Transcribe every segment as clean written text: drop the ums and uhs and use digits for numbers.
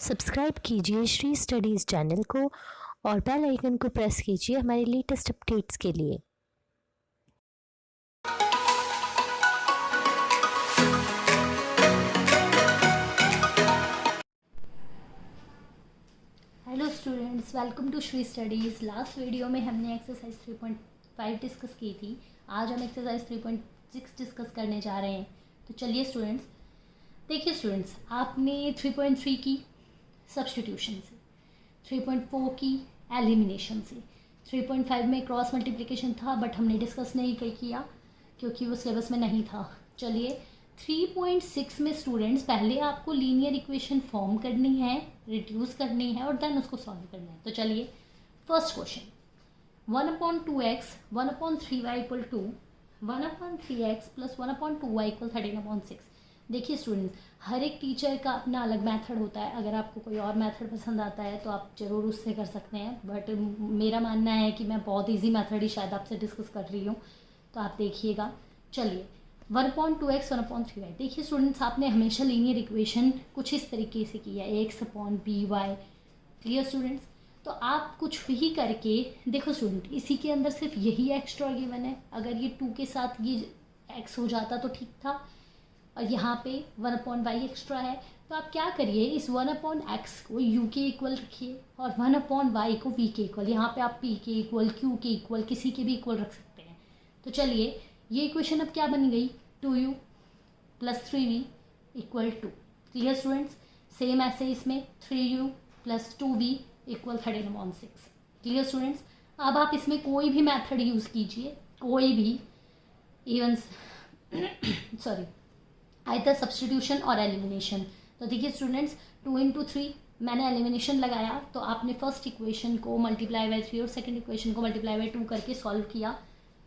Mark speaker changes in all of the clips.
Speaker 1: Subscribe कीजिए Shri studies channel को और बेल आइकन को प्रेस कीजिए हमारे लेटेस्ट अपडेट्स के लिए।
Speaker 2: Hello students, welcome to Shri studies. Last video में हमने एक्सरसाइज 3.5 डिस्कस की थी। आज हम एक्सरसाइज 3.6 डिस्कस करने जा रहे हैं। तो चलिए स्टूडेंट्स, देखिए स्टूडेंट्स, आपने 3.3 की सब्स्टिट्यूशन से, 3.4 की एलिमिनेशन से, 3.5 में क्रॉस मल्टीप्लिकेशन था बट हमने डिस्कस नहीं किया क्योंकि वो सिलेबस में नहीं था। चलिए 3.6 में स्टूडेंट्स पहले आपको लीनियर इक्वेशन फॉर्म करनी है, रिड्यूस करनी है और देन उसको सॉल्व करना है। तो चलिए first question, 1/2x 1/3y equal to 1/3x plus 1/2y equal 13/6। देखिए स्टूडेंट्स, हर एक टीचर का अपना अलग मेथड होता है। अगर आपको कोई और मेथड पसंद आता है तो आप ज़रूर उससे कर सकते हैं, बट मेरा मानना है कि मैं बहुत इजी मेथड ही शायद आपसे डिस्कस कर रही हूँ, तो आप देखिएगा। चलिए 1/2x 1/3y। देखिए स्टूडेंट्स, आपने हमेशा लीनियर इक्वेशन कुछ इस तरीके से किया, x/by। Clear students? तो आप कुछ भी करके देखो स्टूडेंट, इसी के अंदर सिर्फ यही एक्स्ट्रा गिवन है। अगर ये 2 के साथ ये x हो जाता तो ठीक था, और यहाँ पे 1/y एक्स्ट्रा है। तो आप क्या करिए, इस 1/x को u के इक्वल रखिए और 1/y को v के इक्वल। यहाँ पे आप p के इक्वल, q के इक्वल, किसी के भी इक्वल रख सकते हैं। तो चलिए ये इक्वेशन अब क्या बन गई, 2u plus 3v equal 2। Clear students? Same ऐसे इसमें 3u plus 2v equal 13/6। Clear students? अब आप इसमें कोई भी मेथड यूज़ कीजिए, कोई भी, इवन सॉरी, आइदर सब्स्टिट्यूशन और एलिमिनेशन। तो देखिए स्टूडेंट्स, 2 × 3 मैंने एलिमिनेशन लगाया, तो आपने फर्स्ट इक्वेशन को मल्टीप्लाई बाय 3 और सेकंड इक्वेशन को मल्टीप्लाई बाय 2 करके सॉल्व किया।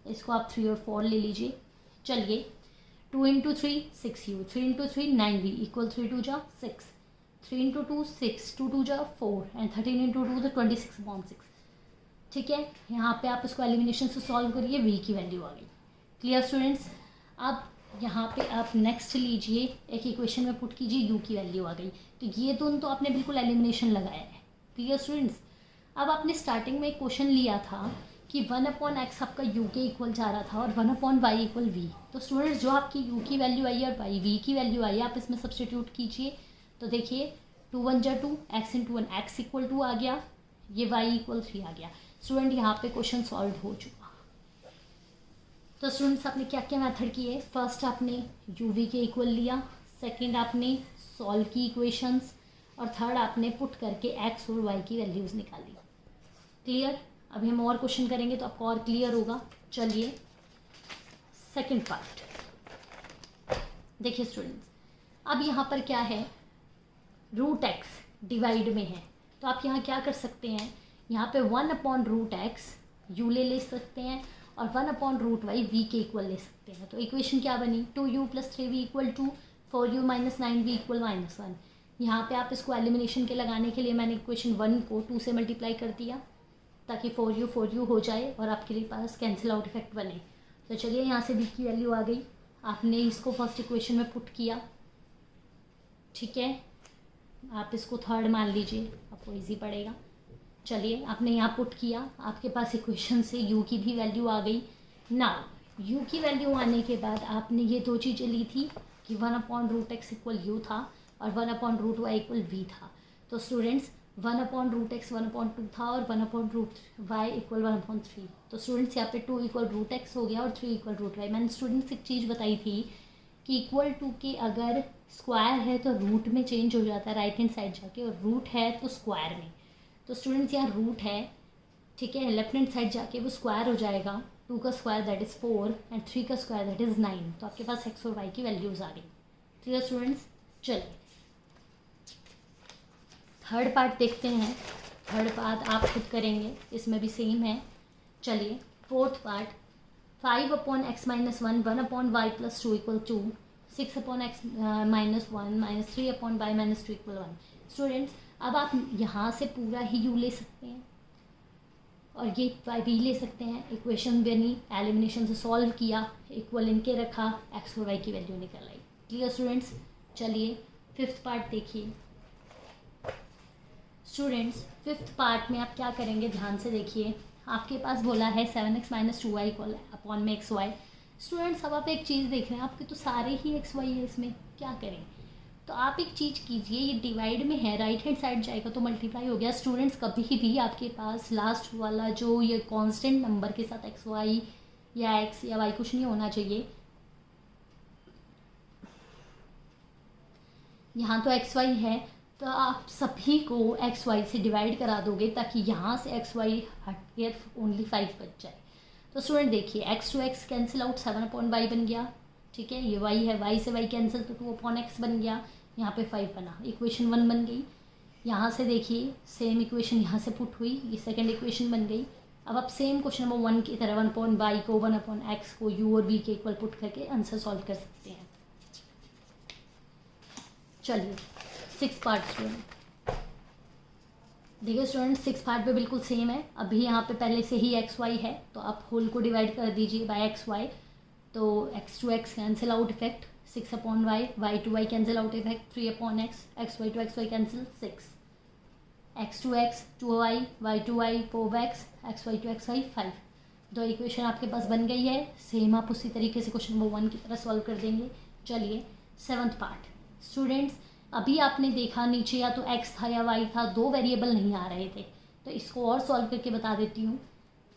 Speaker 2: इसको आप 3 और 4 ले लीजिए। चलिए 2 × 3 6u, 3 × 3 9v इक्वल 3 2 जा 6, 3 × 2 6, 2 2 जा 4 एंड 13 × 2 तो 26/6। ठीक है, यहाँ पे आप इसको एलिमिनेशन से सॉल्व करिए, v की वैल्यू आ गई। Clear students? अब यहाँ पे आप नेक्स्ट लीजिए, एक इक्वेशन में पुट कीजिए, u की वैल्यू आ गई। तो ये दोनों तो आपने बिल्कुल एलिमिनेशन लगाया है। Clear students? अब आपने स्टार्टिंग में क्वेश्चन लिया था कि 1/x आपका u के इक्वल जा रहा था और 1/y इक्वल v। तो स्टूडेंट्स, जो आपकी u की वैल्यू आई है और v की वैल्यू आई है, आप इसमें सब्सटीट्यूट कीजिए। तो देखिए 2 1 जा 2, x × 1 x इक्वल 2 आ गया, ये y इक्वल 3 आ गया। स्टूडेंट यहाँ पे क्वेश्चन सॉल्व हो चुका। तो स्टूडेंट्स, आपने क्या क्या मेथड किए, फर्स्ट आपने यू वी के इक्वल लिया, सेकंड आपने सॉल्व की इक्वेशंस, और थर्ड आपने पुट करके एक्स और वाई की वैल्यूज़ निकाली। क्लियर? अभी हम और क्वेश्चन करेंगे तो आपको और क्लियर होगा। चलिए सेकंड पार्ट देखिए स्टूडेंट्स, अब यहाँ पर क्या है, √x डिवाइड में है। तो आप यहाँ क्या कर सकते हैं, यहाँ पे 1/√x u ले सकते हैं और 1/√y v के इक्वल ले सकते हैं। तो इक्वेशन क्या बनी, 2u plus 3v equal 2, 4u minus 9v equal -1। यहाँ पे आप इसको एलिमिनेशन के लगाने के लिए मैंने इक्वेशन 1 को 2 से मल्टीप्लाई कर दिया ताकि 4u हो जाए और आपके पास कैंसिल आउट इफेक्ट बने। तो चलिए यहाँ से v की वैल्यू आ गई, आपने इसको फर्स्ट इक्वेशन में पुट किया। ठीक है, आप इसको थर्ड मान लीजिए, आपको इजी पड़ेगा। चलिए आपने यहाँ पुट किया, आपके पास इक्वेशन से u की भी वैल्यू आ गई। नाउ u की वैल्यू आने के बाद आपने ये दो चीज़ें ली थी कि 1/√x इक्वल u था और 1/√y इक्वल v था। तो स्टूडेंट्स 1/√x 1/2 था और 1/√y इक्वल 1/3। तो स्टूडेंट्स यहाँ पे 2 इक्वल √x हो गया और 3 इक्वल √y। मैंने स्टूडेंट्स एक चीज़ बताई थी कि इक्वल टू के अगर स्क्वायर है तो रूट में चेंज हो जाता है राइट हैंड साइड जाके, और रूट है तो स्क्वायर में। तो स्टूडेंट्स यहाँ रूट है, ठीक है, लेफ्ट हैंड साइड जाके वो स्क्वायर हो जाएगा। 2 का स्क्वायर दैट इज़ 4 एंड 3 का स्क्वायर दैट इज़ 9। तो आपके पास x और y की वैल्यूज़ आ गई। Clear students? चलिए थर्ड पार्ट देखते हैं। थर्ड पार्ट आप खुद करेंगे, इसमें भी सेम है। चलिए fourth part, 5/x - 1 1/y + 2 equal 2, 6/x - 1 - 3/y - 2 equal 1। Students, अब आप यहाँ से पूरा ही u ले सकते हैं और ये v ले सकते हैं। इक्वेशन बनी, एलिमिनेशन से सॉल्व किया, इक्वल इनके रखा, x और y की वैल्यू निकल आई। Clear students? चलिए फिफ्थ पार्ट देखिए। स्टूडेंट्स फिफ्थ पार्ट में आप क्या करेंगे, ध्यान से देखिए। आपके पास बोला है 7x - 2y इक्वल अपॉन में xy। स्टूडेंट्स अब आप एक चीज़ देख रहे हैं, आपके तो सारे ही xy है, इसमें क्या करें। तो आप एक चीज़ कीजिए, ये डिवाइड में है, राइट हैंड साइड जाएगा तो मल्टीप्लाई हो गया। स्टूडेंट्स कभी भी आपके पास लास्ट वाला जो ये कांस्टेंट नंबर के साथ xy या x या y कुछ नहीं होना चाहिए। यहाँ तो xy है तो आप सभी को xy से डिवाइड करा दोगे ताकि यहाँ से xy हट के ओनली 5 बच जाए। तो स्टूडेंट देखिए x to x cancel out 7/y बन गया, ठीक है। ये y है, y से y कैंसिल तो 2/x बन गया, यहाँ पे 5 बना, इक्वेशन 1 बन गई। यहाँ से देखिए सेम इक्वेशन यहाँ से पुट हुई, ये सेकेंड इक्वेशन बन गई। अब आप सेम क्वेश्चन नंबर 1 की तरह 1/y को 1/x को u और v के इक्वल पुट करके आंसर सॉल्व कर सकते हैं। चलिए 6 पार्ट स्टूडेंट देखिए। स्टूडेंट 6 पार्ट पे बिल्कुल सेम है। अभी यहाँ पे पहले से ही xy है तो आप होल को डिवाइड कर दीजिए बाय xy, तो x to x cancel out effect 6/y, y to y cancel out effect 3/x, xy to xy cancel 6, x to x 2y, y to y 4x, xy to xy 5। दो equation आपके पास बन गई है। Same आप उसी तरीके से question number 1 की तरह सॉल्व कर देंगे। चलिए 7th पार्ट स्टूडेंट्स, अभी आपने देखा नीचे या तो x था या y था, दो वेरिएबल नहीं आ रहे थे, तो इसको और सॉल्व करके बता देती हूँ।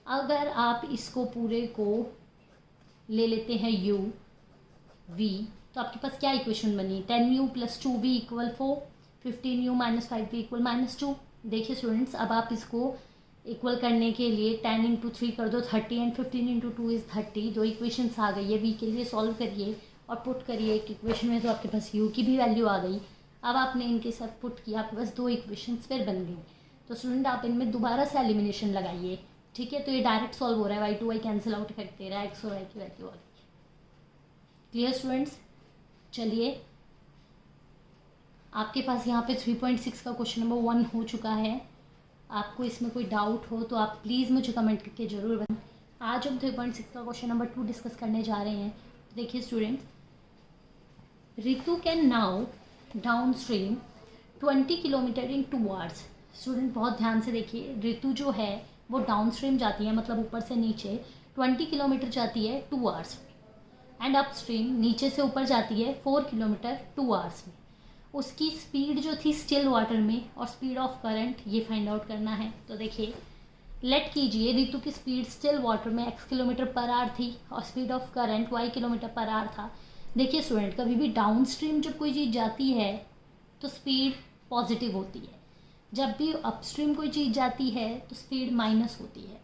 Speaker 2: अगर आप इसको पूरे को ले लेते हैं u v, तो आपके पास क्या इक्वेशन बनी, 10u + 2v = 4, 15u - 5v = -2। देखिए स्टूडेंट्स अब आप इसको इक्वल करने के लिए 10 × 3 कर दो 30 एंड 15 × 2 = 30। दो इक्वेशंस आ गई है, v के लिए सॉल्व करिए और पुट करिए एक इक्वेशन में, तो आपके पास u की भी वैल्यू आ गई। अब आपने इनके साथ पुट किया, आपके पास दो इक्वेशंस फिर बन गई। तो स्टूडेंट आप इनमें दोबारा से एलिमिनेशन लगाइए, ठीक है। तो ये डायरेक्ट सॉल्व हो रहा है, y to y cancel out effect दे रहा है, x और y की वैल्यू आ गई। Clear students. चलिए आपके पास यहाँ पे 3.6 का क्वेश्चन नंबर 1 हो चुका है। आपको इसमें कोई डाउट हो तो आप प्लीज़ मुझे कमेंट करके ज़रूर बताएं। आज हम 3.6 का क्वेश्चन नंबर 2 डिस्कस करने जा रहे हैं। देखिए students, Ritu can now down stream 20 kilometre in 2 hours. Student बहुत ध्यान से देखिए, रितु जो है वो डाउन स्ट्रीम जाती है, मतलब ऊपर से नीचे 20 किलोमीटर जाती है 2 आवर्स में, एंड अप स्ट्रीम नीचे से ऊपर जाती है 4 किलोमीटर 2 आवर्स में। उसकी स्पीड जो थी स्टिल वाटर में और स्पीड ऑफ करंट ये फाइंड आउट करना है। तो देखिए लेट कीजिए रितु की स्पीड स्टिल वाटर में x km/h थी और speed of current y km/h था। देखिए स्टूडेंट कभी भी डाउन स्ट्रीम जब कोई चीज़ जाती है तो स्पीड पॉजिटिव होती है, जब भी अपस्ट्रीम कोई चीज़ जाती है तो स्पीड माइनस होती है,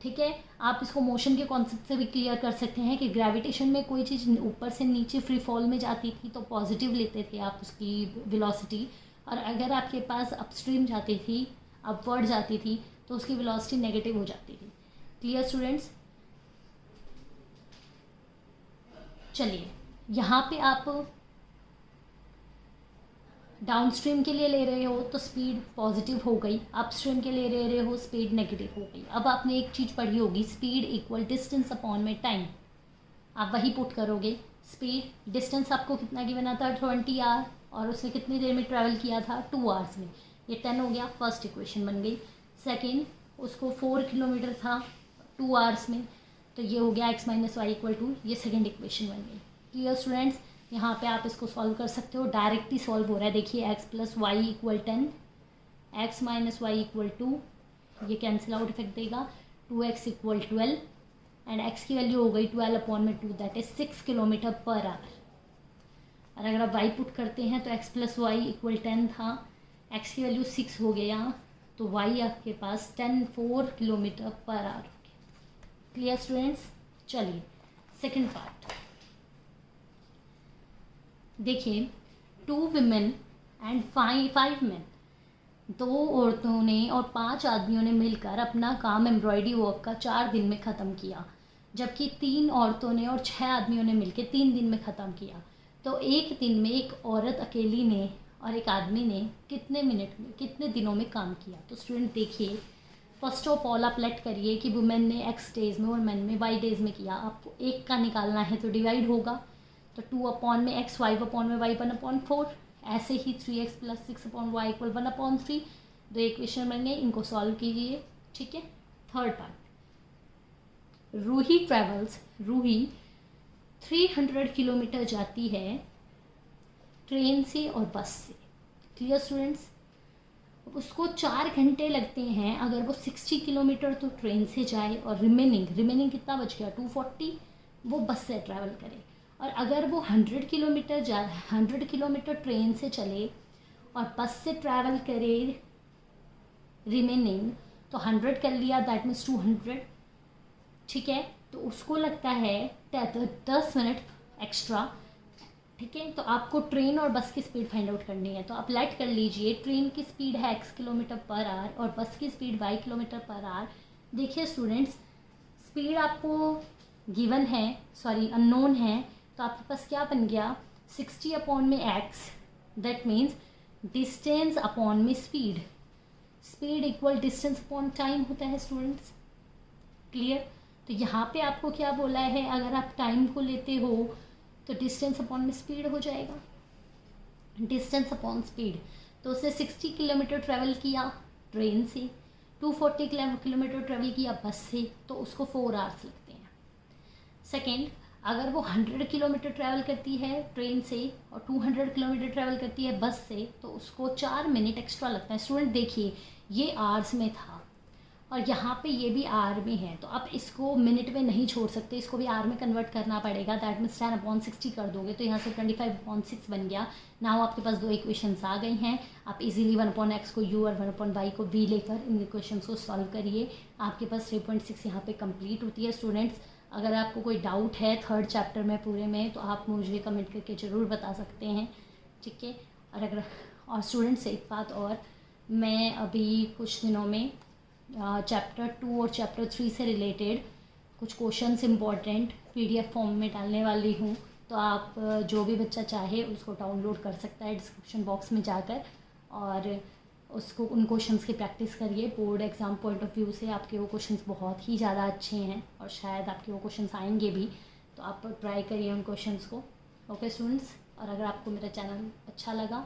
Speaker 2: ठीक है। आप इसको मोशन के कॉन्सेप्ट से भी क्लियर कर सकते हैं कि ग्रेविटेशन में कोई चीज़ ऊपर से नीचे फ्री फॉल में जाती थी तो पॉजिटिव लेते थे आप उसकी वेलोसिटी, और अगर आपके पास अपस्ट्रीम जाती थी, अपवर्ड जाती थी, तो उसकी वेलोसिटी नेगेटिव हो जाती थी। Clear students. चलिए यहाँ पे आप डाउन स्ट्रीम के लिए ले रहे हो तो स्पीड पॉजिटिव हो गई, अप स्ट्रीम के लिए ले रहे हो स्पीड नेगेटिव हो गई। अब आपने एक चीज़ पढ़ी होगी, स्पीड इक्वल डिस्टेंस अपॉन में टाइम, आप वही पुट करोगे। स्पीड डिस्टेंस आपको कितना की बना था 20 आवर, और उसने कितनी देर में ट्रैवल किया था 2 आवर्स में, ये 10 हो गया, फर्स्ट इक्वेशन बन गई। सेकेंड उसको 4 किलोमीटर था 2 आवर्स में, तो ये हो गया x - y = 2, ये सेकेंड इक्वेशन बन गई। Clear students. यहाँ पे आप इसको सॉल्व कर सकते हो, डायरेक्टली सॉल्व हो रहा है। देखिए x + y = 10, x - y = 2, ये कैंसिल आउट इफेक्ट देगा, 2x = 12 एंड x की वैल्यू हो गई 12/2, दैट इज 6 km/h। और अगर आप y पुट करते हैं तो x + y = 10 था, x की वैल्यू 6 हो गया, तो y आपके पास 4 km/h। Clear students. चलिए सेकंड पार्ट देखिए, 2 women एंड 5 men, 2 औरतों ने और 5 आदमियों ने मिलकर अपना काम एम्ब्रॉयडरी वर्क का 4 दिन में ख़त्म किया, जबकि 3 औरतों ने और 6 आदमियों ने मिलकर 3 दिन में ख़त्म किया। तो एक दिन में एक औरत अकेली ने और एक आदमी ने कितने मिनट में, कितने दिनों में काम किया। तो स्टूडेंट देखिए, फर्स्ट ऑफ ऑल आप लेट करिए कि वुमेन ने x डेज में और मैन ने y डेज में किया। आपको एक का निकालना है तो डिवाइड होगा, तो 2/x 5/y 1/4, ऐसे ही 3x + 6/y = 1/3। दो इक्वेशन बन गए, इनको सॉल्व कीजिए। ठीक है, थर्ड पार्ट, रूही 300 किलोमीटर जाती है ट्रेन से और बस से। Clear students? उसको 4 घंटे लगते हैं अगर वो 60 किलोमीटर तो ट्रेन से जाए, और रिमेनिंग कितना बच गया, 240, वो बस से ट्रैवल करे। और अगर वो 100 किलोमीटर ट्रेन से चले और बस से ट्रैवल करे रिमेनिंग, तो 100 कर लिया, दैट मीन्स 200। ठीक है, तो उसको लगता है 10 मिनट एक्स्ट्रा। ठीक है, तो आपको ट्रेन और बस की स्पीड फाइंड आउट करनी है। तो आप लेट कर लीजिए, ट्रेन की स्पीड है x किलोमीटर पर आवर और बस की speed y kilometre per hour. देखिए स्टूडेंट्स, स्पीड आपको गिवन है, सॉरी अननोन है, तो आपके पास क्या बन गया, 60 अपॉन में x, that means distance upon में speed. Speed equal distance upon time होता है स्टूडेंट्स। क्लियर? तो यहाँ पे आपको क्या बोला है, अगर आप टाइम को लेते हो तो डिस्टेंस अपॉन में स्पीड हो जाएगा, डिस्टेंस अपॉन स्पीड। तो उसने 60 किलोमीटर ट्रैवल किया ट्रेन से, 240 किलोमीटर ट्रैवल किया बस से, तो उसको 4 आवर्स लगते हैं। सेकेंड, अगर वो 100 किलोमीटर ट्रैवल करती है ट्रेन से और 200 किलोमीटर ट्रैवल करती है बस से, तो उसको 4 मिनट एक्स्ट्रा लगता है। स्टूडेंट देखिए, ये आवर्स में था और यहाँ पे ये भी आर में है, तो आप इसको मिनट में नहीं छोड़ सकते, इसको भी आर में कन्वर्ट करना पड़ेगा। दैट मीन्स 10/60 कर दोगे तो यहाँ से 25/6 बन गया। नाउ आपके पास दो इक्वेशंस आ गई हैं। आप इजीली 1/x को u और 1/y को v लेकर इन इक्वेशंस को सॉल्व करिए। आपके पास 3.6 यहाँ पे कंप्लीट होती है। स्टूडेंट्स, अगर आपको कोई डाउट है थर्ड चैप्टर में पूरे में, तो आप मुझे कमेंट करके ज़रूर बता सकते हैं। ठीक है, और स्टूडेंट्स एक बात और, मैं अभी कुछ दिनों में चैप्टर 2 और चैप्टर 3 से रिलेटेड कुछ क्वेश्चंस इम्पॉर्टेंट PDF फॉर्म में डालने वाली हूँ। तो आप जो भी बच्चा चाहे उसको डाउनलोड कर सकता है डिस्क्रिप्शन बॉक्स में जाकर, और उसको उन क्वेश्चंस की प्रैक्टिस करिए। Board exam point of view से आपके वो क्वेश्चंस बहुत ही ज़्यादा अच्छे हैं और शायद आपके वो क्वेश्चंस आएंगे भी, तो आप ट्राई करिए उन क्वेश्चंस को। ओके स्टूडेंट्स, और अगर आपको मेरा चैनल अच्छा लगा,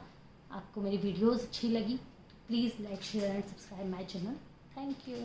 Speaker 2: आपको मेरी वीडियोज़ अच्छी लगी, तो please like share and subscribe my channel. Thank you.